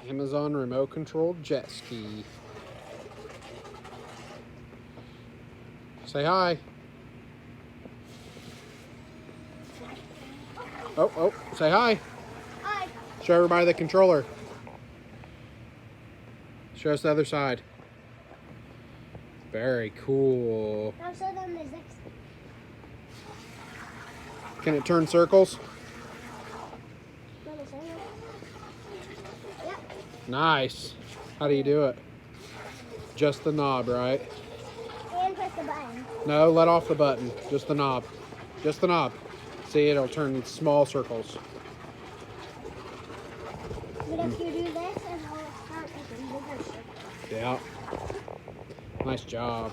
Amazon remote controlled jet ski. Say hi. Oh, say hi. Hi. Show everybody the controller. Show us the other side. Very cool. Now show them the next. Can it turn circles? Wanna show them? Yep. Nice. How do you do it? Just the knob, right? And press the button. No, let off the button. Just the knob. Just the knob. See, it'll turn small circles. But if you do this, and it'll start making bigger circles. Yeah. Nice job.